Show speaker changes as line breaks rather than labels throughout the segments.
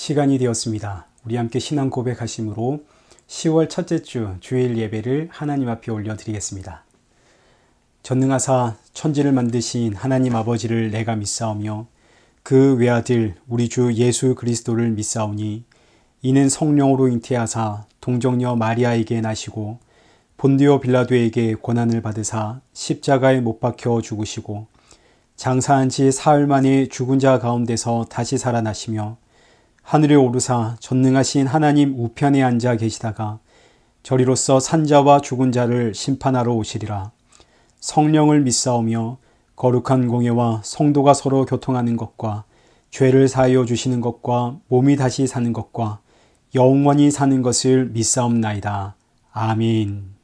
시간이 되었습니다. 우리 함께 신앙 고백하심으로 10월 첫째 주 주일 예배를 하나님 앞에 올려드리겠습니다. 전능하사 천지를 만드신 하나님 아버지를 내가 믿사오며 그 외아들 우리 주 예수 그리스도를 믿사오니 이는 성령으로 잉태하사 동정녀 마리아에게 나시고 본디오 빌라도에게 고난을 받으사 십자가에 못 박혀 죽으시고 장사한 지 사흘 만에 죽은 자 가운데서 다시 살아나시며 하늘에 오르사 전능하신 하나님 우편에 앉아 계시다가 저리로서 산자와 죽은 자를 심판하러 오시리라. 성령을 믿사오며 거룩한 공예와 성도가 서로 교통하는 것과 죄를 사하여 주시는 것과 몸이 다시 사는 것과 영원히 사는 것을 믿사옵나이다. 아멘.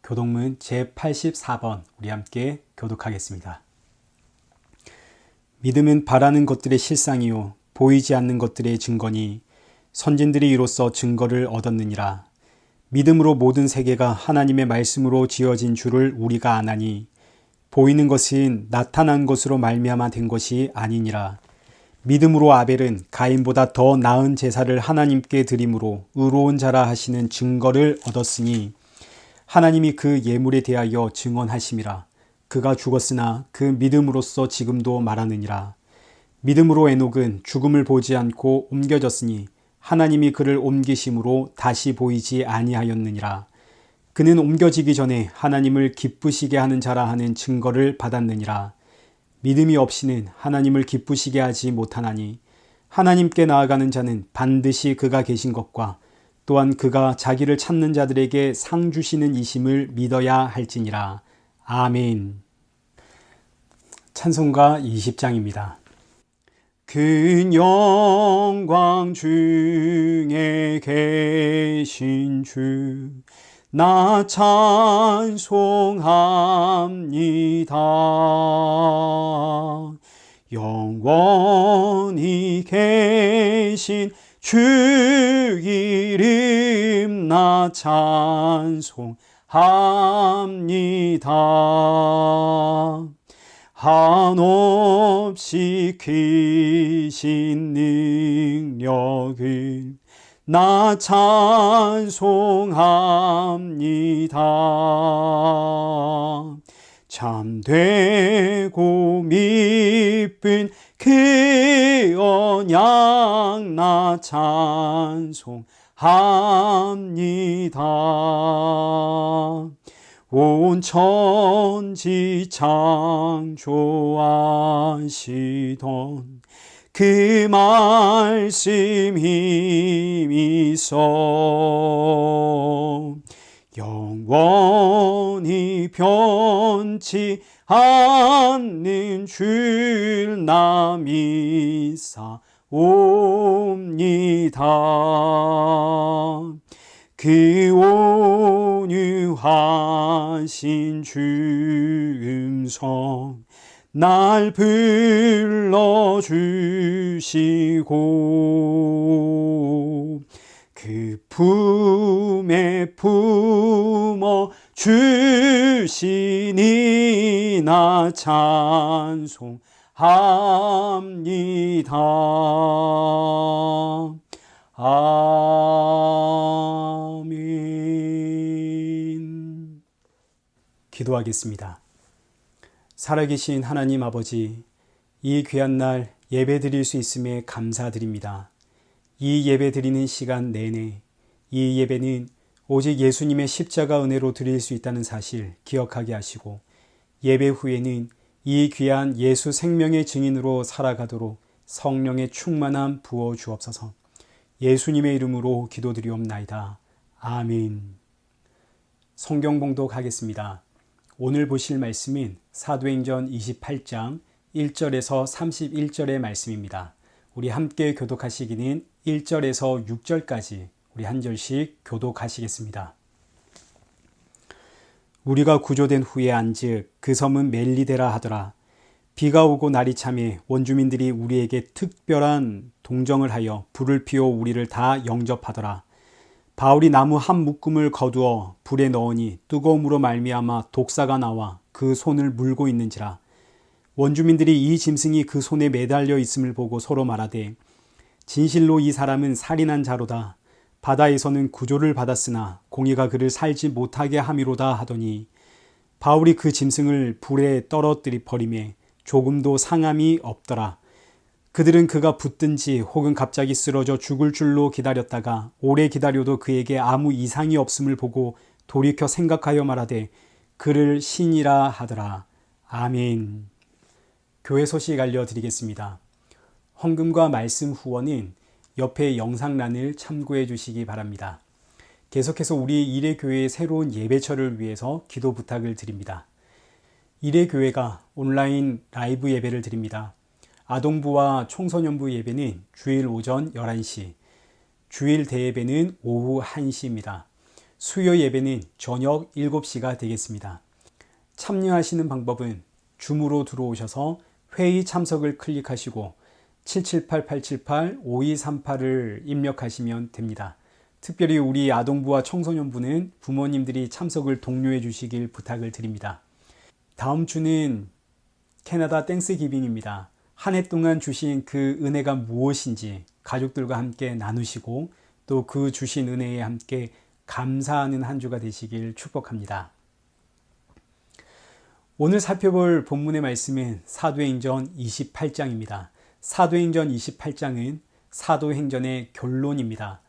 교독문 제84번 우리 함께 교독하겠습니다. 믿음은 바라는 것들의 실상이요 보이지 않는 것들의 증거니 선진들이 이로써 증거를 얻었느니라. 믿음으로 모든 세계가 하나님의 말씀으로 지어진 줄을 우리가 아나니 보이는 것은 나타난 것으로 말미암아 된 것이 아니니라. 믿음으로 아벨은 가인보다 더 나은 제사를 하나님께 드림으로 의로운 자라 하시는 증거를 얻었으니 하나님이 그 예물에 대하여 증언하심이라. 그가 죽었으나 그 믿음으로써 지금도 말하느니라. 믿음으로 에녹은 죽음을 보지 않고 옮겨졌으니 하나님이 그를 옮기심으로 다시 보이지 아니하였느니라. 그는 옮겨지기 전에 하나님을 기쁘시게 하는 자라 하는 증거를 받았느니라. 믿음이 없이는 하나님을 기쁘시게 하지 못하나니 하나님께 나아가는 자는 반드시 그가 계신 것과 또한 그가 자기를 찾는 자들에게 상 주시는 이심을 믿어야 할지니라. 아멘. 찬송가 20장입니다. 그 영광 중에 계신 주 나 찬송합니다. 영원히 계신 주 이름 나 찬송합니다. 한없이 크신 능력을 나 찬송합니다. 참되고 미쁜 그 언약 나 찬송합니다. 온 천지 창조하시던 그 말씀 힘있어 영원히 변치 않는 줄 나 믿사옵니다. 그 온유하신 주 음성 날 불러주시고 그 품에 품어 주시니 나 찬송합니다. 아멘. 기도하겠습니다. 살아계신 하나님 아버지, 이 귀한 날 예배 드릴 수 있음에 감사드립니다. 이 예배 드리는 시간 내내 이 예배는 오직 예수님의 십자가 은혜로 드릴 수 있다는 사실 기억하게 하시고 예배 후에는 이 귀한 예수 생명의 증인으로 살아가도록 성령의 충만함 부어 주옵소서. 예수님의 이름으로 기도드리옵나이다. 아멘. 성경 봉독하겠습니다. 오늘 보실 말씀은 사도행전 28장 1절에서 31절의 말씀입니다. 우리 함께 교독하시기는 1절에서 6절까지 우리 한 절씩 교독하시겠습니다. 우리가 구조된 후에 안즉 그 섬은 멜리데라 하더라. 비가 오고 날이 참에 원주민들이 우리에게 특별한 동정을 하여 불을 피워 우리를 다 영접하더라. 바울이 나무 한 묶음을 거두어 불에 넣으니 뜨거움으로 말미암아 독사가 나와 그 손을 물고 있는지라. 원주민들이 이 짐승이 그 손에 매달려 있음을 보고 서로 말하되 진실로 이 사람은 살인한 자로다. 바다에서는 구조를 받았으나 공의가 그를 살지 못하게 함이로다 하더니 바울이 그 짐승을 불에 떨어뜨리 버리매 조금도 상함이 없더라. 그들은 그가 붙든지 혹은 갑자기 쓰러져 죽을 줄로 기다렸다가 오래 기다려도 그에게 아무 이상이 없음을 보고 돌이켜 생각하여 말하되 그를 신이라 하더라. 아멘. 교회 소식 알려드리겠습니다. 헌금과 말씀 후원은 옆에 영상란을 참고해 주시기 바랍니다. 계속해서 우리 이레교회의 새로운 예배처를 위해서 기도 부탁을 드립니다. 이레교회가 온라인 라이브 예배를 드립니다. 아동부와 청소년부 예배는 주일 오전 11시, 주일 대예배는 오후 1시입니다. 수요 예배는 저녁 7시가 되겠습니다. 참여하시는 방법은 줌으로 들어오셔서 회의 참석을 클릭하시고 778-878-5238을 입력하시면 됩니다. 특별히 우리 아동부와 청소년부는 부모님들이 참석을 독려해 주시길 부탁을 드립니다. 다음 주는 캐나다 땡스기빙입니다. 한 해 동안 주신 그 은혜가 무엇인지 가족들과 함께 나누시고 또 그 주신 은혜에 함께 감사하는 한 주가 되시길 축복합니다. 오늘 살펴볼 본문의 말씀은 사도행전 28장입니다. 사도행전 28장은 사도행전의 결론입니다.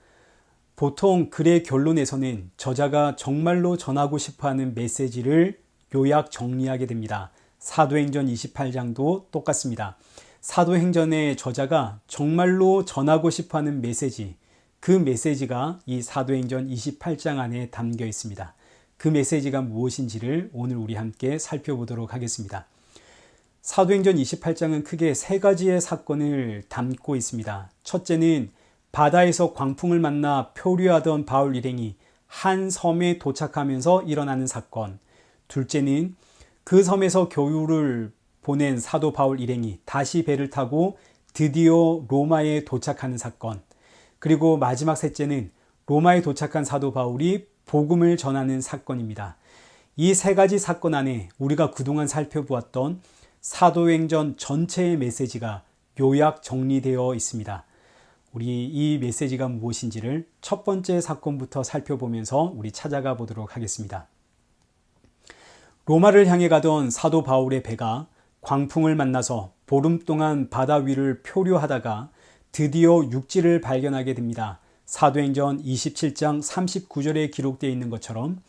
보통 글의 결론에서는 저자가 정말로 전하고 싶어하는 메시지를 요약 정리하게 됩니다. 사도행전 28장도 똑같습니다. 사도행전의 저자가 정말로 전하고 싶어하는 메시지, 그 메시지가 이 사도행전 28장 안에 담겨 있습니다. 그 메시지가 무엇인지를 오늘 우리 함께 살펴보도록 하겠습니다. 사도행전 28장은 크게 세 가지의 사건을 담고 있습니다. 첫째는 바다에서 광풍을 만나 표류하던 바울 일행이 한 섬에 도착하면서 일어나는 사건. 둘째는 그 섬에서 교유를 보낸 사도 바울 일행이 다시 배를 타고 드디어 로마에 도착하는 사건. 그리고 마지막 셋째는 로마에 도착한 사도 바울이 복음을 전하는 사건입니다. 이 세 가지 사건 안에 우리가 그동안 살펴보았던 사도행전 전체의 메시지가 요약 정리되어 있습니다. 우리 이 메시지가 무엇인지를 첫 번째 사건부터 살펴보면서 우리 찾아가 보도록 하겠습니다. 로마를 향해 가던 사도 바울의 배가 광풍을 만나서 보름 동안 바다 위를 표류하다가 드디어 육지를 발견하게 됩니다. 사도행전 27장 39절에 기록되어 있는 것처럼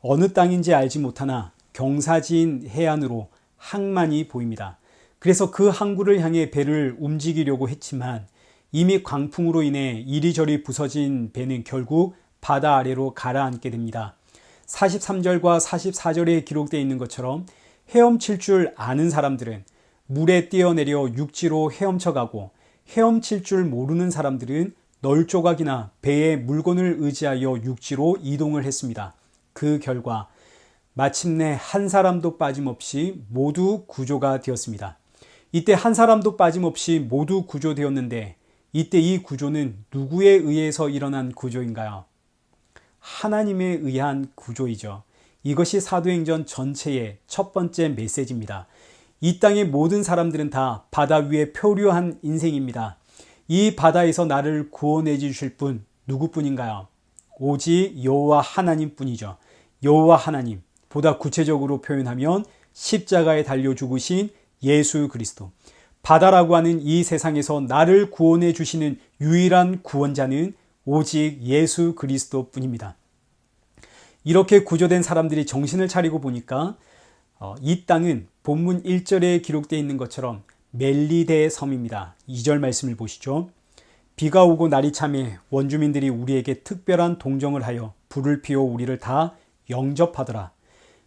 어느 땅인지 알지 못하나 경사진 해안으로 항만이 보입니다. 그래서 그 항구를 향해 배를 움직이려고 했지만 이미 광풍으로 인해 이리저리 부서진 배는 결국 바다 아래로 가라앉게 됩니다. 43절과 44절에 기록되어 있는 것처럼 헤엄칠 줄 아는 사람들은 물에 뛰어내려 육지로 헤엄쳐가고 헤엄칠 줄 모르는 사람들은 널조각이나 배의 물건을 의지하여 육지로 이동을 했습니다. 그 결과 마침내 한 사람도 빠짐없이 모두 구조가 되었습니다. 이때 한 사람도 빠짐없이 모두 구조되었는데 이때 이 구조는 누구에 의해서 일어난 구조인가요? 하나님에 의한 구조이죠. 이것이 사도행전 전체의 첫 번째 메시지입니다. 이 땅의 모든 사람들은 다 바다 위에 표류한 인생입니다. 이 바다에서 나를 구원해 주실 분 누구뿐인가요? 오직 여호와 하나님뿐이죠. 여호와 하나님, 보다 구체적으로 표현하면 십자가에 달려 죽으신 예수 그리스도. 바다라고 하는 이 세상에서 나를 구원해 주시는 유일한 구원자는 오직 예수 그리스도뿐입니다. 이렇게 구조된 사람들이 정신을 차리고 보니까 이 땅은 본문 1절에 기록되어 있는 것처럼 멜리데 섬입니다. 2절 말씀을 보시죠. 비가 오고 날이 참해 원주민들이 우리에게 특별한 동정을 하여 불을 피워 우리를 다 영접하더라.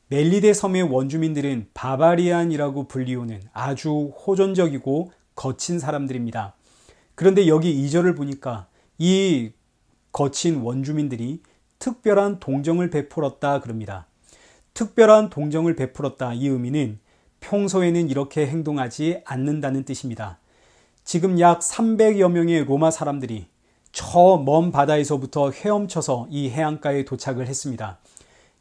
멜리데 섬의 원주민들은 바바리안이라고 불리우는 아주 호전적이고 거친 사람들입니다. 그런데 여기 2절을 보니까 이 거친 원주민들이 특별한 동정을 베풀었다 그럽니다. 특별한 동정을 베풀었다, 이 의미는 평소에는 이렇게 행동하지 않는다는 뜻입니다. 지금 약 300여 명의 로마 사람들이 저 먼 바다에서부터 헤엄쳐서 이 해안가에 도착을 했습니다.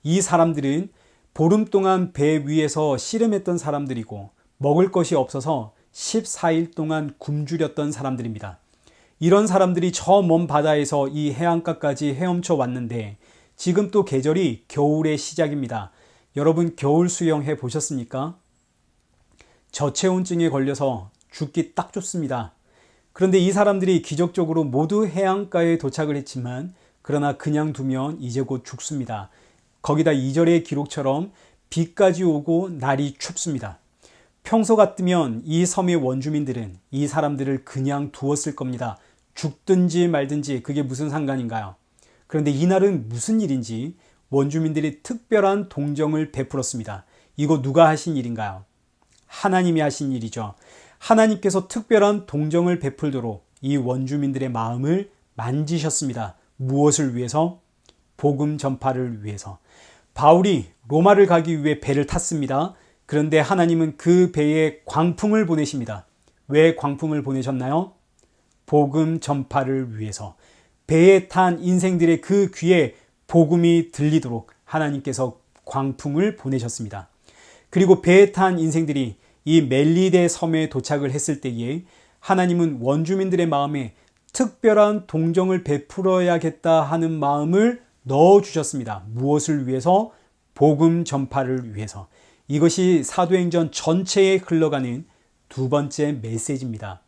이 사람들은 보름 동안 배 위에서 씨름했던 사람들이고 먹을 것이 없어서 14일 동안 굶주렸던 사람들입니다. 이런 사람들이 저 먼 바다에서 이 해안가까지 헤엄쳐 왔는데 지금 또 계절이 겨울의 시작입니다. 여러분 겨울 수영해 보셨습니까? 저체온증에 걸려서 죽기 딱 좋습니다. 그런데 이 사람들이 기적적으로 모두 해안가에 도착을 했지만 그러나 그냥 두면 이제 곧 죽습니다. 거기다 2절의 기록처럼 비까지 오고 날이 춥습니다. 평소 같으면 이 섬의 원주민들은 이 사람들을 그냥 두었을 겁니다. 죽든지 말든지 그게 무슨 상관인가요? 그런데 이날은 무슨 일인지 원주민들이 특별한 동정을 베풀었습니다. 이거 누가 하신 일인가요? 하나님이 하신 일이죠. 하나님께서 특별한 동정을 베풀도록 이 원주민들의 마음을 만지셨습니다. 무엇을 위해서? 복음 전파를 위해서. 바울이 로마를 가기 위해 배를 탔습니다. 그런데 하나님은 그 배에 광풍을 보내십니다. 왜 광풍을 보내셨나요? 복음 전파를 위해서. 배에 탄 인생들의 그 귀에 복음이 들리도록 하나님께서 광풍을 보내셨습니다. 그리고 배에 탄 인생들이 이 멜리데 섬에 도착을 했을 때에 하나님은 원주민들의 마음에 특별한 동정을 베풀어야겠다 하는 마음을 넣어주셨습니다. 무엇을 위해서? 복음 전파를 위해서. 이것이 사도행전 전체에 흘러가는 두 번째 메시지입니다.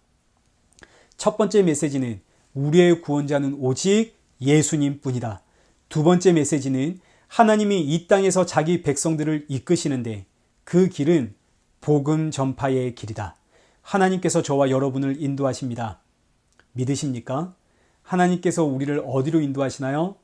첫 번째 메시지는 우리의 구원자는 오직 예수님 뿐이다. 두 번째 메시지는 하나님이 이 땅에서 자기 백성들을 이끄시는데 그 길은 복음 전파의 길이다. 하나님께서 저와 여러분을 인도하십니다. 믿으십니까? 하나님께서 우리를 어디로 인도하시나요?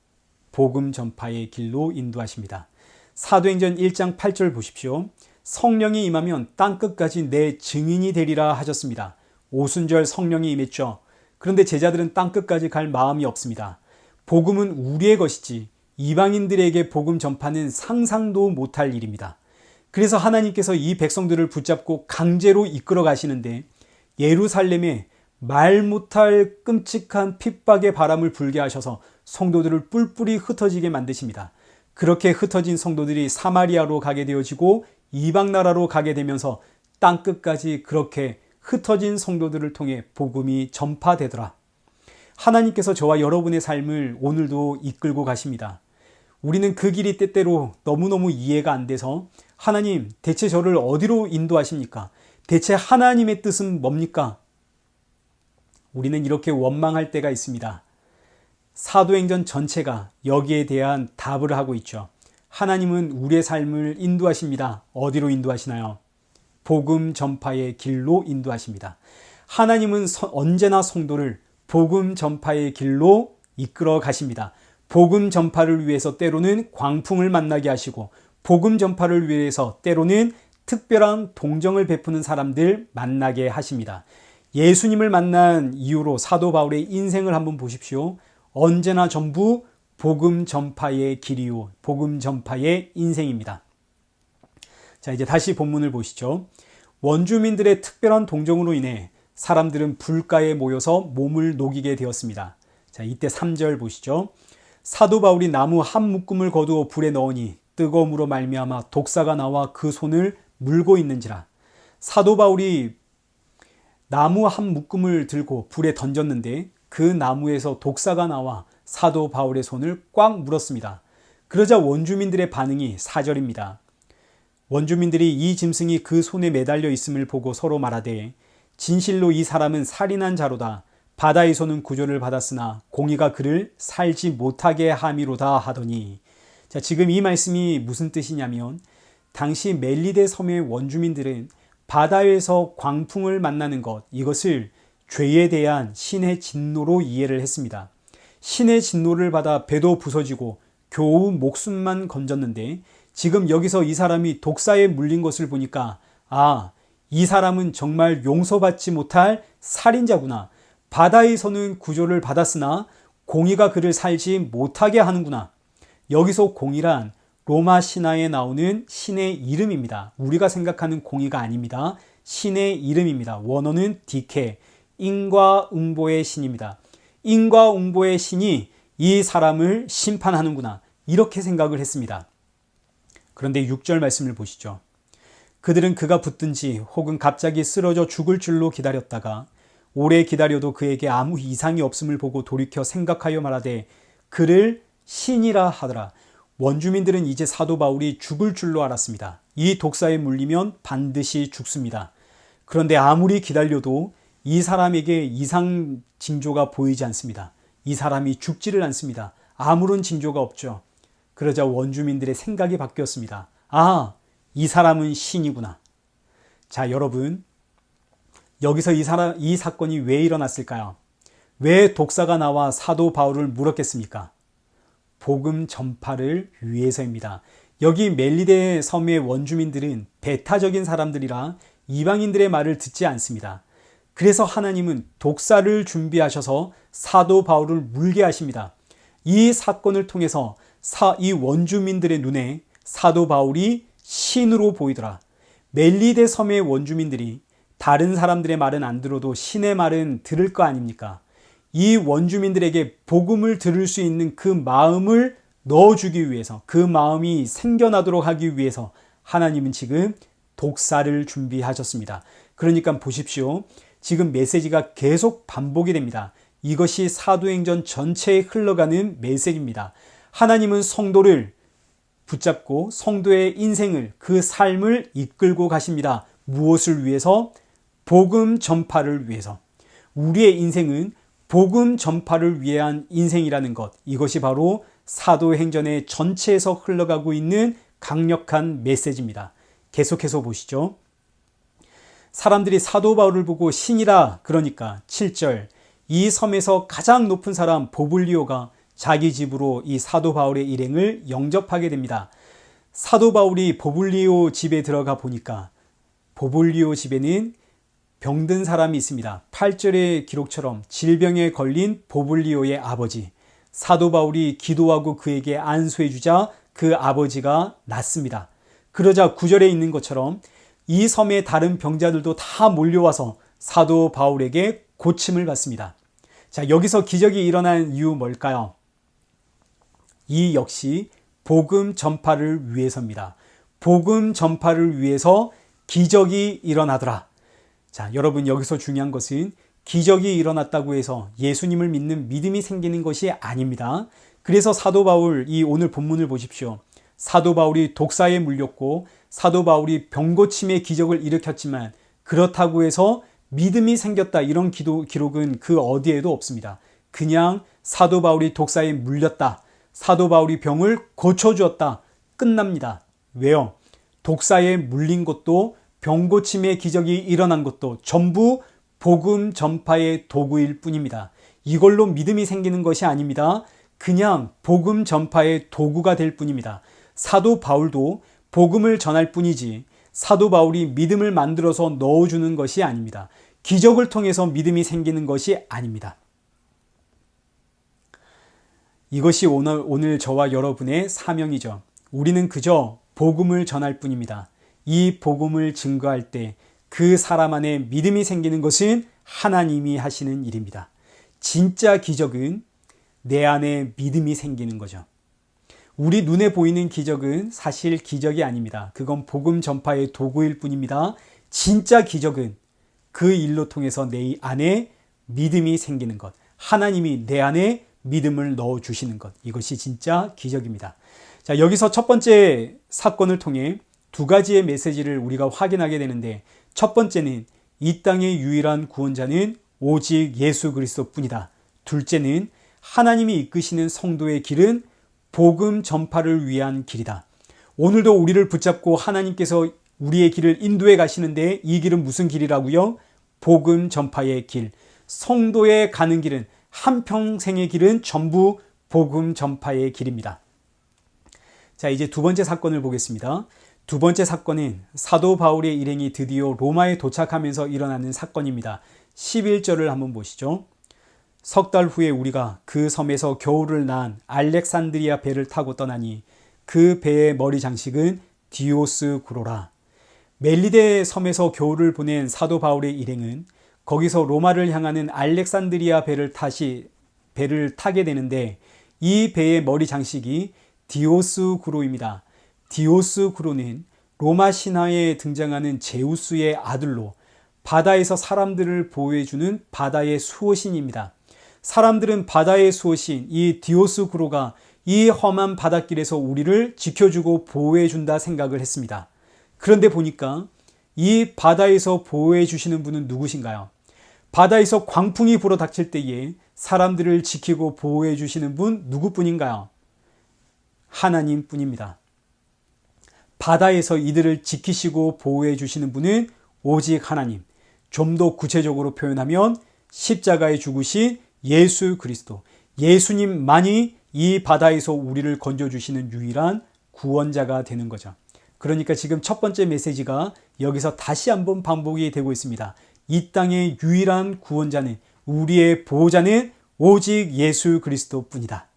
복음 전파의 길로 인도하십니다. 사도행전 1장 8절 보십시오. 성령이 임하면 땅끝까지 내 증인이 되리라 하셨습니다. 오순절 성령이 임했죠. 그런데 제자들은 땅끝까지 갈 마음이 없습니다. 복음은 우리의 것이지 이방인들에게 복음 전파는 상상도 못할 일입니다. 그래서 하나님께서 이 백성들을 붙잡고 강제로 이끌어 가시는데 예루살렘에 말 못할 끔찍한 핍박의 바람을 불게 하셔서 성도들을 뿔뿔이 흩어지게 만드십니다. 그렇게 흩어진 성도들이 사마리아로 가게 되어지고 이방 나라로 가게 되면서 땅끝까지 그렇게 흩어진 성도들을 통해 복음이 전파되더라. 하나님께서 저와 여러분의 삶을 오늘도 이끌고 가십니다. 우리는 그 길이 때때로 너무너무 이해가 안 돼서 하나님 대체 저를 어디로 인도하십니까? 대체 하나님의 뜻은 뭡니까? 우리는 이렇게 원망할 때가 있습니다. 사도행전 전체가 여기에 대한 답을 하고 있죠. 하나님은 우리의 삶을 인도하십니다. 어디로 인도하시나요? 복음 전파의 길로 인도하십니다. 하나님은 언제나 성도를 복음 전파의 길로 이끌어 가십니다. 복음 전파를 위해서 때로는 광풍을 만나게 하시고 복음 전파를 위해서 때로는 특별한 동정을 베푸는 사람들 만나게 하십니다. 예수님을 만난 이후로 사도 바울의 인생을 한번 보십시오. 언제나 전부 복음 전파의 길이요. 복음 전파의 인생입니다. 자, 이제 다시 본문을 보시죠. 원주민들의 특별한 동정으로 인해 사람들은 불가에 모여서 몸을 녹이게 되었습니다. 자, 이때 3절 보시죠. 사도 바울이 나무 한 묶음을 거두어 불에 넣으니 뜨거움으로 말미암아 독사가 나와 그 손을 물고 있는지라. 사도 바울이 나무 한 묶음을 들고 불에 던졌는데 그 나무에서 독사가 나와 사도 바울의 손을 꽉 물었습니다. 그러자 원주민들의 반응이 4절입니다. 원주민들이 이 짐승이 그 손에 매달려 있음을 보고 서로 말하되 진실로 이 사람은 살인한 자로다. 바다에서는 구조를 받았으나 공의가 그를 살지 못하게 함이로다 하더니. 자, 지금 이 말씀이 무슨 뜻이냐면 당시 멜리데 섬의 원주민들은 바다에서 광풍을 만나는 것, 이것을 죄에 대한 신의 진노로 이해를 했습니다. 신의 진노를 받아 배도 부서지고 겨우 목숨만 건졌는데 지금 여기서 이 사람이 독사에 물린 것을 보니까 이 사람은 정말 용서받지 못할 살인자구나. 바다에서는 구조를 받았으나 공의가 그를 살지 못하게 하는구나. 여기서 공의란 로마 신화에 나오는 신의 이름입니다. 우리가 생각하는 공의가 아닙니다. 신의 이름입니다. 원어는 디케, 인과응보의 신입니다. 인과응보의 신이 이 사람을 심판하는구나. 이렇게 생각을 했습니다. 그런데 6절 말씀을 보시죠. 그들은 그가 붙든지 혹은 갑자기 쓰러져 죽을 줄로 기다렸다가 오래 기다려도 그에게 아무 이상이 없음을 보고 돌이켜 생각하여 말하되 그를 신이라 하더라. 원주민들은 이제 사도 바울이 죽을 줄로 알았습니다. 이 독사에 물리면 반드시 죽습니다. 그런데 아무리 기다려도 이 사람에게 이상 징조가 보이지 않습니다. 이 사람이 죽지를 않습니다. 아무런 징조가 없죠. 그러자 원주민들의 생각이 바뀌었습니다. 아, 이 사람은 신이구나. 자, 여러분, 여기서 이 사건이 왜 일어났을까요? 왜 독사가 나와 사도 바울을 물었겠습니까? 복음 전파를 위해서입니다. 여기 멜리데 섬의 원주민들은 배타적인 사람들이라 이방인들의 말을 듣지 않습니다. 그래서 하나님은 독사를 준비하셔서 사도 바울을 물게 하십니다. 이 사건을 통해서 이 원주민들의 눈에 사도 바울이 신으로 보이더라. 멜리데 섬의 원주민들이 다른 사람들의 말은 안 들어도 신의 말은 들을 거 아닙니까? 이 원주민들에게 복음을 들을 수 있는 그 마음을 넣어주기 위해서, 그 마음이 생겨나도록 하기 위해서 하나님은 지금 독사를 준비하셨습니다. 그러니까 보십시오. 지금 메시지가 계속 반복이 됩니다. 이것이 사도행전 전체에 흘러가는 메시지입니다. 하나님은 성도를 붙잡고 성도의 인생을, 그 삶을 이끌고 가십니다. 무엇을 위해서? 복음 전파를 위해서. 우리의 인생은 복음 전파를 위한 인생이라는 것, 이것이 바로 사도행전의 전체에서 흘러가고 있는 강력한 메시지입니다. 계속해서 보시죠. 사람들이 사도 바울을 보고 신이라 그러니까 7절, 이 섬에서 가장 높은 사람 보블리오가 자기 집으로 이 사도 바울의 일행을 영접하게 됩니다. 사도 바울이 보블리오 집에 들어가 보니까 보블리오 집에는 병든 사람이 있습니다. 8절의 기록처럼 질병에 걸린 보블리오의 아버지, 사도 바울이 기도하고 그에게 안수해 주자 그 아버지가 낫습니다. 그러자 9절에 있는 것처럼 이 섬의 다른 병자들도 다 몰려와서 사도 바울에게 고침을 받습니다. 자, 여기서 기적이 일어난 이유 뭘까요? 이 역시 복음 전파를 위해서입니다. 복음 전파를 위해서 기적이 일어나더라. 자, 여러분, 여기서 중요한 것은 기적이 일어났다고 해서 예수님을 믿는 믿음이 생기는 것이 아닙니다. 그래서 사도 바울, 이 오늘 본문을 보십시오. 사도 바울이 독사에 물렸고 사도 바울이 병고침의 기적을 일으켰지만 그렇다고 해서 믿음이 생겼다, 이런 기록은 그 어디에도 없습니다. 그냥 사도 바울이 독사에 물렸다, 사도 바울이 병을 고쳐주었다, 끝납니다. 왜요? 독사에 물린 것도 병고침의 기적이 일어난 것도 전부 복음 전파의 도구일 뿐입니다. 이걸로 믿음이 생기는 것이 아닙니다. 그냥 복음 전파의 도구가 될 뿐입니다. 사도 바울도 복음을 전할 뿐이지 사도 바울이 믿음을 만들어서 넣어주는 것이 아닙니다. 기적을 통해서 믿음이 생기는 것이 아닙니다. 이것이 오늘 저와 여러분의 사명이죠. 우리는 그저 복음을 전할 뿐입니다. 이 복음을 증거할 때 그 사람 안에 믿음이 생기는 것은 하나님이 하시는 일입니다. 진짜 기적은 내 안에 믿음이 생기는 거죠. 우리 눈에 보이는 기적은 사실 기적이 아닙니다. 그건 복음 전파의 도구일 뿐입니다. 진짜 기적은 그 일로 통해서 내 안에 믿음이 생기는 것, 하나님이 내 안에 믿음을 넣어주시는 것, 이것이 진짜 기적입니다. 자, 여기서 첫 번째 사건을 통해 두 가지의 메시지를 우리가 확인하게 되는데, 첫 번째는 이 땅의 유일한 구원자는 오직 예수 그리스도뿐이다. 둘째는 하나님이 이끄시는 성도의 길은 복음 전파를 위한 길이다. 오늘도 우리를 붙잡고 하나님께서 우리의 길을 인도해 가시는데, 이 길은 무슨 길이라고요? 복음 전파의 길. 성도의 가는 길은, 한평생의 길은 전부 복음 전파의 길입니다. 자, 이제 두 번째 사건을 보겠습니다. 두 번째 사건은 사도 바울의 일행이 드디어 로마에 도착하면서 일어나는 사건입니다. 11절을 한번 보시죠. 석 달 후에 우리가 그 섬에서 겨울을 난 알렉산드리아 배를 타고 떠나니 그 배의 머리 장식은 디오스구로라. 멜리데 섬에서 겨울을 보낸 사도 바울의 일행은 거기서 로마를 향하는 알렉산드리아 배를 타게 되는데, 이 배의 머리 장식이 디오스구로입니다. 디오스구로는 로마 신화에 등장하는 제우스의 아들로 바다에서 사람들을 보호해주는 바다의 수호신입니다. 사람들은 바다의 수호신 이 디오스쿠로가 이 험한 바닷길에서 우리를 지켜주고 보호해준다 생각을 했습니다. 그런데 보니까 이 바다에서 보호해주시는 분은 누구신가요? 바다에서 광풍이 불어닥칠 때에 사람들을 지키고 보호해주시는 분 누구뿐인가요? 하나님뿐입니다. 바다에서 이들을 지키시고 보호해주시는 분은 오직 하나님. 좀 더 구체적으로 표현하면 십자가에 죽으신 예수 그리스도, 예수님만이 이 바다에서 우리를 건져주시는 유일한 구원자가 되는 거죠. 그러니까 지금 첫 번째 메시지가 여기서 다시 한번 반복이 되고 있습니다. 이 땅의 유일한 구원자는, 우리의 보호자는 오직 예수 그리스도 뿐이다.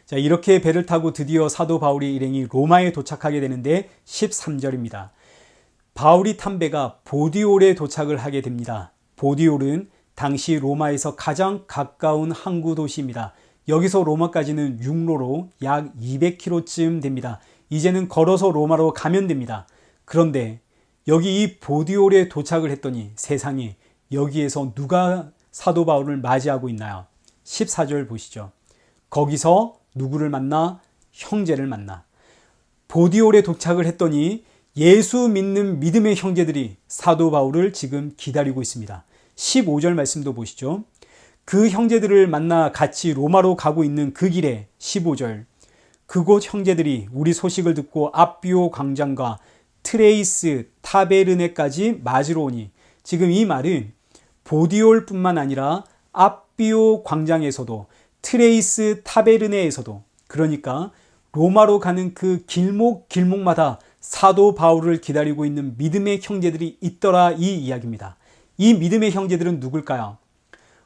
자, 이렇게 배를 타고 드디어 사도 바울이 일행이 로마에 도착하게 되는데 13절입니다. 바울이 탄 배가 보디올에 도착을 하게 됩니다. 보디올은 당시 로마에서 가장 가까운 항구 도시입니다. 여기서 로마까지는 육로로 약 200km쯤 됩니다. 이제는 걸어서 로마로 가면 됩니다. 그런데 여기 이 보디올에 도착을 했더니 세상에 여기에서 누가 사도 바울을 맞이하고 있나요? 14절 보시죠. 거기서 누구를 만나? 형제를 만나. 보디올에 도착을 했더니 예수 믿는 믿음의 형제들이 사도 바울을 지금 기다리고 있습니다. 15절 말씀도 보시죠. 그 형제들을 만나 같이 로마로 가고 있는 그 길에 15절 그곳 형제들이 우리 소식을 듣고 앞비오 광장과 트레이스 타베르네까지 맞으러 오니, 지금 이 말은 보디올뿐만 아니라 앞비오 광장에서도 트레이스 타베르네에서도, 그러니까 로마로 가는 그 길목마다 사도 바울을 기다리고 있는 믿음의 형제들이 있더라, 이 이야기입니다. 이 믿음의 형제들은 누굴까요?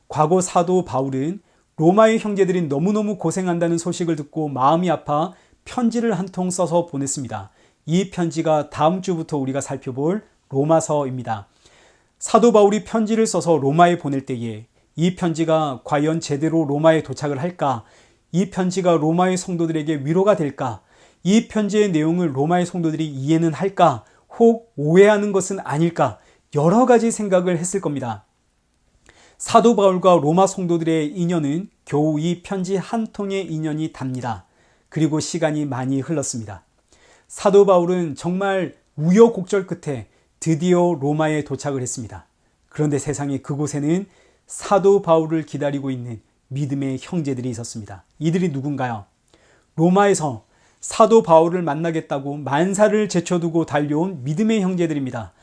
과거 사도 바울은 로마의 형제들이 너무너무 고생한다는 소식을 듣고 마음이 아파 편지를 한 통 써서 보냈습니다. 이 편지가 다음 주부터 우리가 살펴볼 로마서입니다. 사도 바울이 편지를 써서 로마에 보낼 때에 이 편지가 과연 제대로 로마에 도착을 할까? 이 편지가 로마의 성도들에게 위로가 될까? 이 편지의 내용을 로마의 성도들이 이해는 할까? 혹 오해하는 것은 아닐까? 여러 가지 생각을 했을 겁니다. 사도 바울과 로마 성도들의 인연은 겨우 이 편지 한 통의 인연이 답니다. 그리고 시간이 많이 흘렀습니다. 사도 바울은 정말 우여곡절 끝에 드디어 로마에 도착을 했습니다. 그런데 세상에 그곳에는 사도 바울을 기다리고 있는 믿음의 형제들이 있었습니다. 이들이 누군가요? 로마에서 사도 바울을 만나겠다고 만사를 제쳐두고 달려온 믿음의 형제들입니다.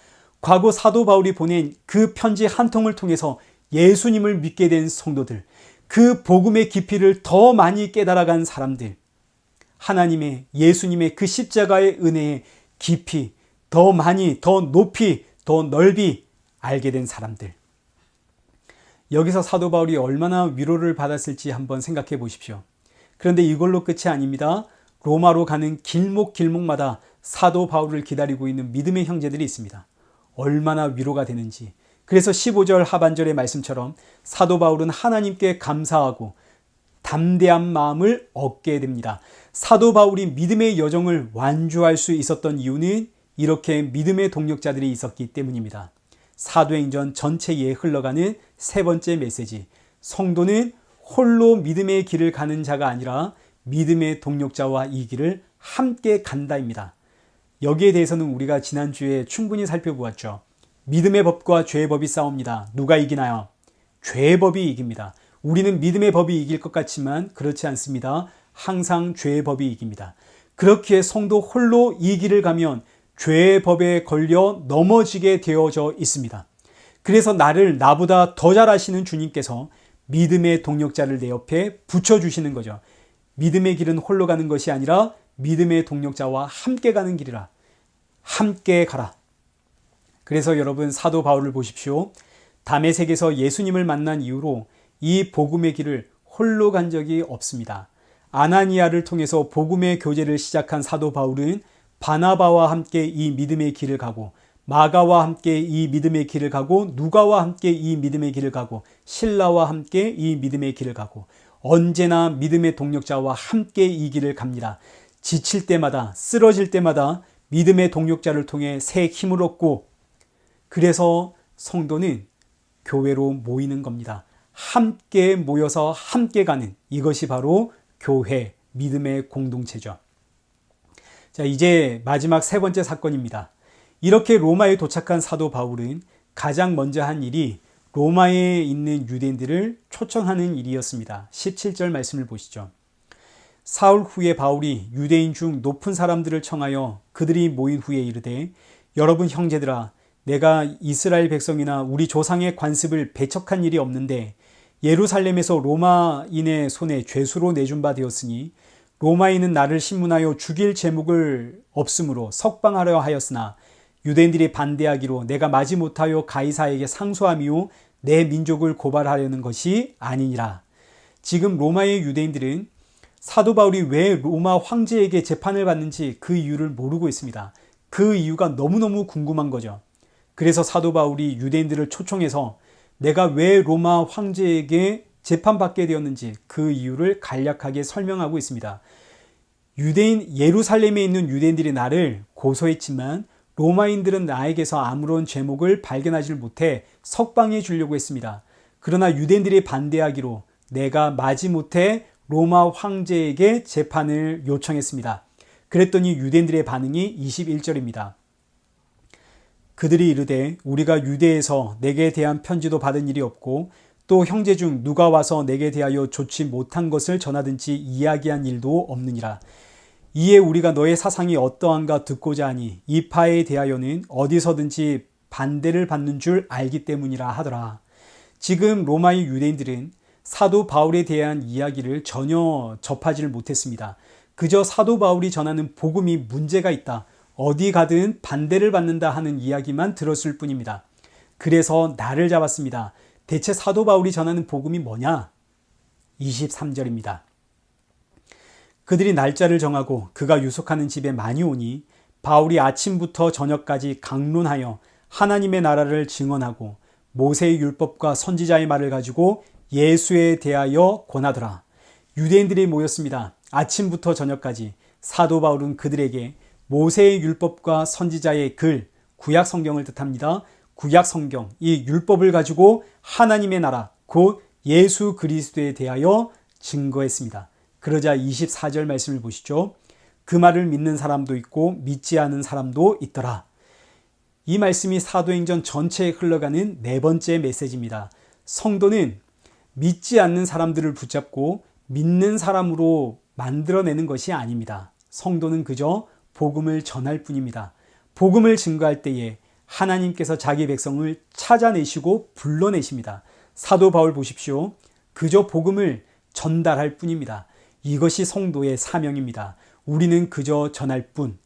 과거 사도 바울이 보낸 그 편지 한 통을 통해서 예수님을 믿게 된 성도들, 그 복음의 깊이를 더 많이 깨달아간 사람들, 하나님의, 예수님의 그 십자가의 은혜의 깊이 더 많이, 더 높이, 더 넓이 알게 된 사람들. 여기서 사도 바울이 얼마나 위로를 받았을지 한번 생각해 보십시오. 그런데 이걸로 끝이 아닙니다. 로마로 가는 길목마다 사도 바울을 기다리고 있는 믿음의 형제들이 있습니다. 얼마나 위로가 되는지. 그래서 15절 하반절의 말씀처럼 사도 바울은 하나님께 감사하고 담대한 마음을 얻게 됩니다. 사도 바울이 믿음의 여정을 완주할 수 있었던 이유는 이렇게 믿음의 동력자들이 있었기 때문입니다. 사도행전 전체에 흘러가는 세 번째 메시지, 성도는 홀로 믿음의 길을 가는 자가 아니라 믿음의 동력자와 이 길을 함께 간다입니다. 여기에 대해서는 우리가 지난주에 충분히 살펴보았죠. 믿음의 법과 죄의 법이 싸웁니다. 누가 이기나요? 죄의 법이 이깁니다. 우리는 믿음의 법이 이길 것 같지만 그렇지 않습니다. 항상 죄의 법이 이깁니다. 그렇기에 성도 홀로 이 길을 가면 죄의 법에 걸려 넘어지게 되어져 있습니다. 그래서 나보다 더 잘 아시는 주님께서 믿음의 동력자를 내 옆에 붙여주시는 거죠. 믿음의 길은 홀로 가는 것이 아니라 믿음의 동력자와 함께 가는 길이라. 함께 가라. 그래서 여러분, 사도 바울을 보십시오. 다메섹에서 예수님을 만난 이후로 이 복음의 길을 홀로 간 적이 없습니다. 아나니아를 통해서 복음의 교제를 시작한 사도 바울은 바나바와 함께 이 믿음의 길을 가고, 마가와 함께 이 믿음의 길을 가고, 누가와 함께 이 믿음의 길을 가고, 실라와 함께 이 믿음의 길을 가고, 언제나 믿음의 동력자와 함께 이 길을 갑니다. 지칠 때마다, 쓰러질 때마다 믿음의 동력자를 통해 새 힘을 얻고 그래서 성도는 교회로 모이는 겁니다. 함께 모여서 함께 가는, 이것이 바로 교회, 믿음의 공동체죠. 자, 이제 마지막 세 번째 사건입니다. 이렇게 로마에 도착한 사도 바울은 가장 먼저 한 일이 로마에 있는 유대인들을 초청하는 일이었습니다. 17절 말씀을 보시죠. 사흘 후에 바울이 유대인 중 높은 사람들을 청하여 그들이 모인 후에 이르되, 여러분 형제들아, 내가 이스라엘 백성이나 우리 조상의 관습을 배척한 일이 없는데 예루살렘에서 로마인의 손에 죄수로 내준 바 되었으니 로마인은 나를 신문하여 죽일 제목을 없으므로 석방하려 하였으나 유대인들이 반대하기로 내가 마지 못하여 가이사에게 상소함이요 내 민족을 고발하려는 것이 아니니라. 지금 로마의 유대인들은 사도 바울이 왜 로마 황제에게 재판을 받는지 그 이유를 모르고 있습니다. 그 이유가 너무너무 궁금한 거죠. 그래서 사도 바울이 유대인들을 초청해서 내가 왜 로마 황제에게 재판받게 되었는지 그 이유를 간략하게 설명하고 있습니다. 예루살렘에 있는 유대인들이 나를 고소했지만 로마인들은 나에게서 아무런 죄목을 발견하지 못해 석방해 주려고 했습니다. 그러나 유대인들이 반대하기로 내가 마지못해 로마 황제에게 재판을 요청했습니다. 그랬더니 유대인들의 반응이 21절입니다. 그들이 이르되 우리가 유대에서 내게 대한 편지도 받은 일이 없고 또 형제 중 누가 와서 내게 대하여 좋지 못한 것을 전하든지 이야기한 일도 없느니라. 이에 우리가 너의 사상이 어떠한가 듣고자 하니 이 파에 대하여는 어디서든지 반대를 받는 줄 알기 때문이라 하더라. 지금 로마의 유대인들은 사도 바울에 대한 이야기를 전혀 접하지를 못했습니다. 그저 사도 바울이 전하는 복음이 문제가 있다, 어디 가든 반대를 받는다 하는 이야기만 들었을 뿐입니다. 그래서 나를 잡았습니다. 대체 사도 바울이 전하는 복음이 뭐냐? 23절입니다. 그들이 날짜를 정하고 그가 유숙하는 집에 많이 오니 바울이 아침부터 저녁까지 강론하여 하나님의 나라를 증언하고 모세의 율법과 선지자의 말을 가지고 예수에 대하여 권하더라. 유대인들이 모였습니다. 아침부터 저녁까지 사도 바울은 그들에게 모세의 율법과 선지자의 글, 구약 성경을 뜻합니다. 구약 성경, 이 율법을 가지고 하나님의 나라, 곧 예수 그리스도에 대하여 증거했습니다. 그러자 24절 말씀을 보시죠. 그 말을 믿는 사람도 있고 믿지 않은 사람도 있더라. 이 말씀이 사도행전 전체에 흘러가는 네 번째 메시지입니다. 성도는 믿지 않는 사람들을 붙잡고 믿는 사람으로 만들어내는 것이 아닙니다. 성도는 그저 복음을 전할 뿐입니다. 복음을 증거할 때에 하나님께서 자기 백성을 찾아내시고 불러내십니다. 사도 바울 보십시오. 그저 복음을 전달할 뿐입니다. 이것이 성도의 사명입니다. 우리는 그저 전할 뿐.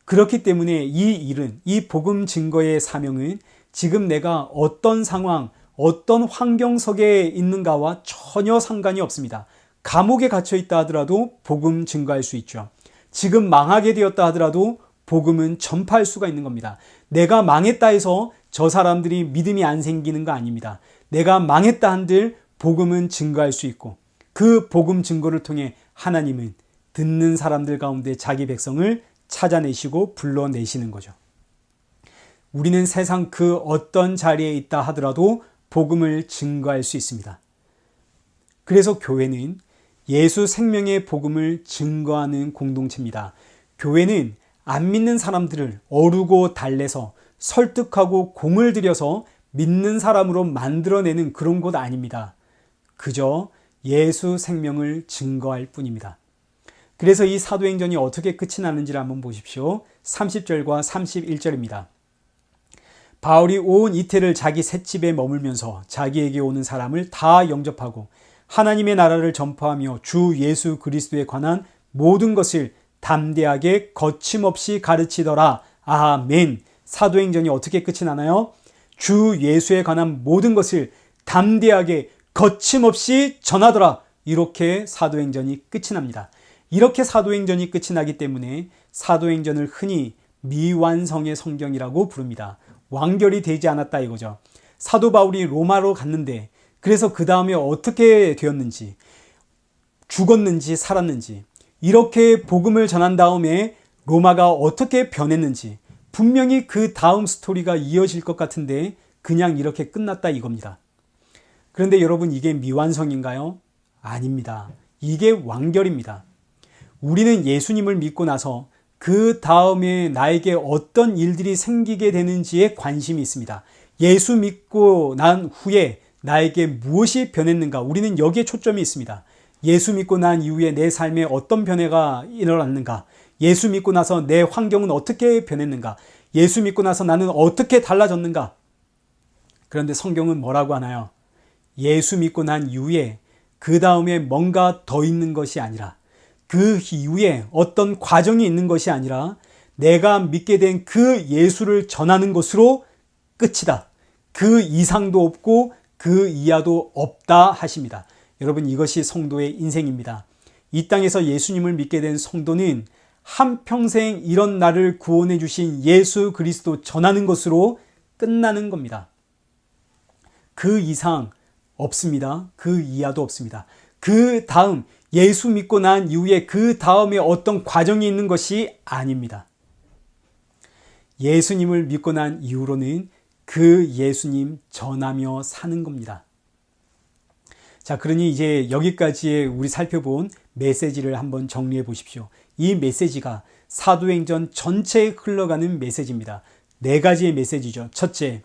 그렇기 때문에 이 일은, 이 복음 증거의 사명은 지금 내가 어떤 상황, 어떤 환경 속에 있는가와 전혀 상관이 없습니다. 감옥에 갇혀 있다 하더라도 복음 증거할 수 있죠. 지금 망하게 되었다 하더라도 복음은 전파할 수가 있는 겁니다. 내가 망했다 해서 저 사람들이 믿음이 안 생기는 거 아닙니다. 내가 망했다 한들 복음은 증거할 수 있고 그 복음 증거를 통해 하나님은 듣는 사람들 가운데 자기 백성을 찾아내시고 불러내시는 거죠. 우리는 세상 그 어떤 자리에 있다 하더라도 복음을 증거할 수 있습니다. 그래서 교회는 예수 생명의 복음을 증거하는 공동체입니다. 교회는 안 믿는 사람들을 어루고 달래서 설득하고 공을 들여서 믿는 사람으로 만들어내는 그런 곳 아닙니다. 그저 예수 생명을 증거할 뿐입니다. 그래서 이 사도행전이 어떻게 끝이 나는지를 한번 보십시오. 30절과 31절입니다. 바울이 온 이태를 자기 셋집에 머물면서 자기에게 오는 사람을 다 영접하고 하나님의 나라를 전파하며 주 예수 그리스도에 관한 모든 것을 담대하게 거침없이 가르치더라. 아멘. 사도행전이 어떻게 끝이 나나요? 주 예수에 관한 모든 것을 담대하게 거침없이 전하더라. 이렇게 사도행전이 끝이 납니다. 이렇게 사도행전이 끝이 나기 때문에 사도행전을 흔히 미완성의 성경이라고 부릅니다. 완결이 되지 않았다 이거죠. 사도 바울이 로마로 갔는데 그래서 그 다음에 어떻게 되었는지, 죽었는지 살았는지, 이렇게 복음을 전한 다음에 로마가 어떻게 변했는지, 분명히 그 다음 스토리가 이어질 것 같은데 그냥 이렇게 끝났다 이겁니다. 그런데 여러분, 이게 미완성인가요? 아닙니다. 이게 완결입니다. 우리는 예수님을 믿고 나서 그 다음에 나에게 어떤 일들이 생기게 되는지에 관심이 있습니다. 예수 믿고 난 후에 나에게 무엇이 변했는가? 우리는 여기에 초점이 있습니다. 예수 믿고 난 이후에 내 삶에 어떤 변화가 일어났는가? 예수 믿고 나서 내 환경은 어떻게 변했는가? 예수 믿고 나서 나는 어떻게 달라졌는가? 그런데 성경은 뭐라고 하나요? 예수 믿고 난 이후에 그 다음에 뭔가 더 있는 것이 아니라, 그 이후에 어떤 과정이 있는 것이 아니라 내가 믿게 된 그 예수를 전하는 것으로 끝이다. 그 이상도 없고 그 이하도 없다 하십니다. 여러분, 이것이 성도의 인생입니다. 이 땅에서 예수님을 믿게 된 성도는 한평생 이런 나를 구원해 주신 예수 그리스도 전하는 것으로 끝나는 겁니다. 그 이상 없습니다. 그 이하도 없습니다. 그 다음, 예수 믿고 난 이후에 그 다음에 어떤 과정이 있는 것이 아닙니다. 예수님을 믿고 난 이후로는 그 예수님 전하며 사는 겁니다. 자, 그러니 이제 여기까지의 우리 살펴본 메시지를 한번 정리해 보십시오. 이 메시지가 사도행전 전체에 흘러가는 메시지입니다. 4가지의 메시지죠. 첫째,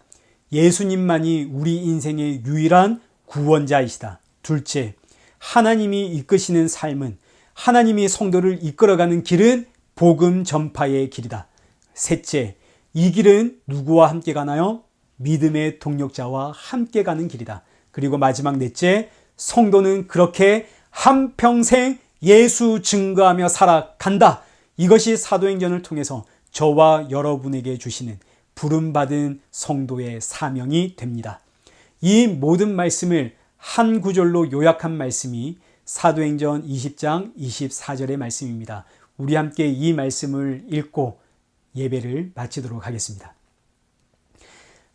예수님만이 우리 인생의 유일한 구원자이시다. 둘째, 하나님이 이끄시는 삶은, 하나님이 성도를 이끌어가는 길은 복음 전파의 길이다. 셋째, 이 길은 누구와 함께 가나요? 믿음의 동력자와 함께 가는 길이다. 그리고 마지막 넷째, 성도는 그렇게 한평생 예수 증거하며 살아간다. 이것이 사도행전을 통해서 저와 여러분에게 주시는 부름받은 성도의 사명이 됩니다. 이 모든 말씀을 한 구절로 요약한 말씀이 사도행전 20장 24절의 말씀입니다. 우리 함께 이 말씀을 읽고 예배를 마치도록 하겠습니다.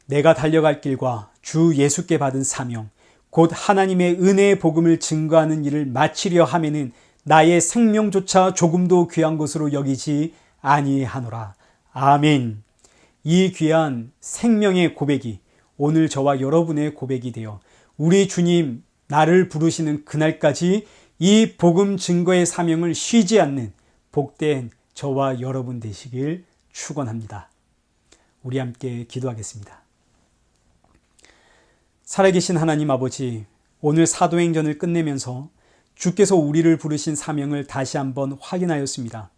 내가 달려갈 길과 주 예수께 받은 사명, 곧 하나님의 은혜의 복음을 증거하는 일을 마치려 하면은 나의 생명조차 조금도 귀한 것으로 여기지 아니하노라. 아멘. 이 귀한 생명의 고백이 오늘 저와 여러분의 고백이 되어 우리 주님 나를 부르시는 그날까지 이 복음 증거의 사명을 쉬지 않는 복된 저와 여러분 되시길 축원합니다. 우리 함께 기도하겠습니다. 살아계신 하나님 아버지, 오늘 사도행전을 끝내면서 주께서 우리를 부르신 사명을 다시 한번 확인하였습니다.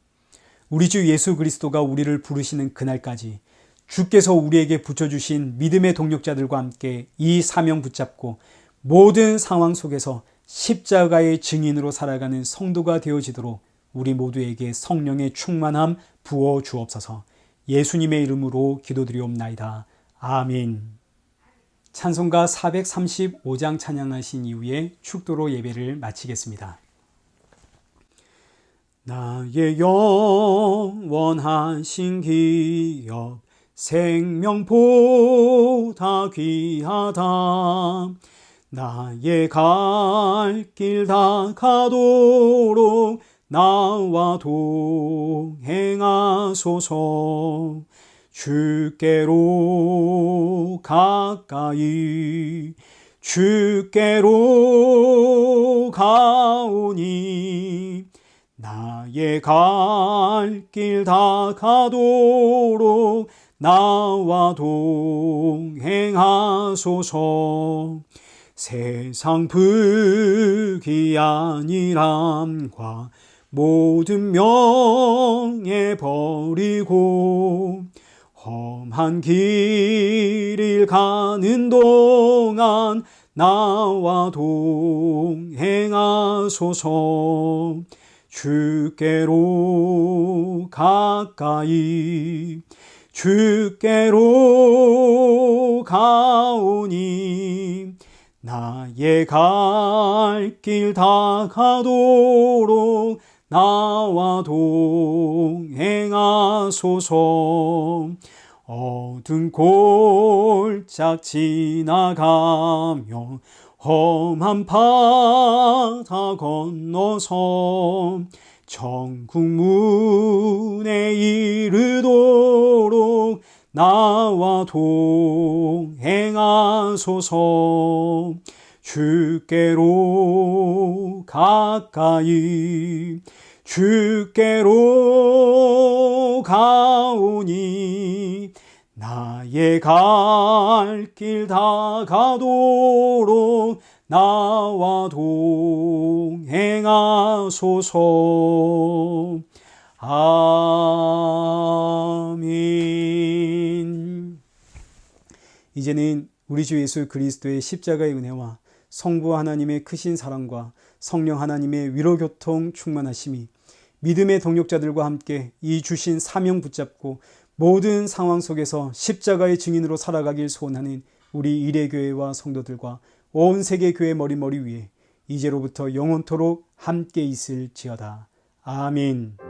우리 주 예수 그리스도가 우리를 부르시는 그날까지 주께서 우리에게 붙여주신 믿음의 동력자들과 함께 이 사명 붙잡고 모든 상황 속에서 십자가의 증인으로 살아가는 성도가 되어지도록 우리 모두에게 성령의 충만함 부어 주옵소서. 예수님의 이름으로 기도드리옵나이다. 아멘. 찬송가 435장 찬양하신 이후에 축도로 예배를 마치겠습니다. 나의 영원하신 기업 생명보다 귀하다. 나의 갈 길 다 가도록 나와 동행하소서. 주께로 가까이 주께로 가오니 나의 갈 길 다 가도록 나와 동행하소서. 세상 부귀한이람과 모든 명예 버리고 험한 길을 가는 동안 나와 동행하소서. 주께로 가까이 주께로 가오니 나의 갈 길 다 가도록 나와 동행하소서. 어두운 골짝 지나가며 험한 바다 건너서 천국 문에 이르도록 나와 동행하소서. 주께로 가까이 주께로 가오니 나의 갈 길 다 가도록 나와 동행하소서. 아멘. 이제는 우리 주 예수 그리스도의 십자가의 은혜와 성부 하나님의 크신 사랑과 성령 하나님의 위로교통 충만하심이 믿음의 동력자들과 함께 이 주신 사명 붙잡고 모든 상황 속에서 십자가의 증인으로 살아가길 소원하는 우리 이레교회와 성도들과 온 세계 교회 머리 위에 이제로부터 영원토록 함께 있을지어다. 아멘.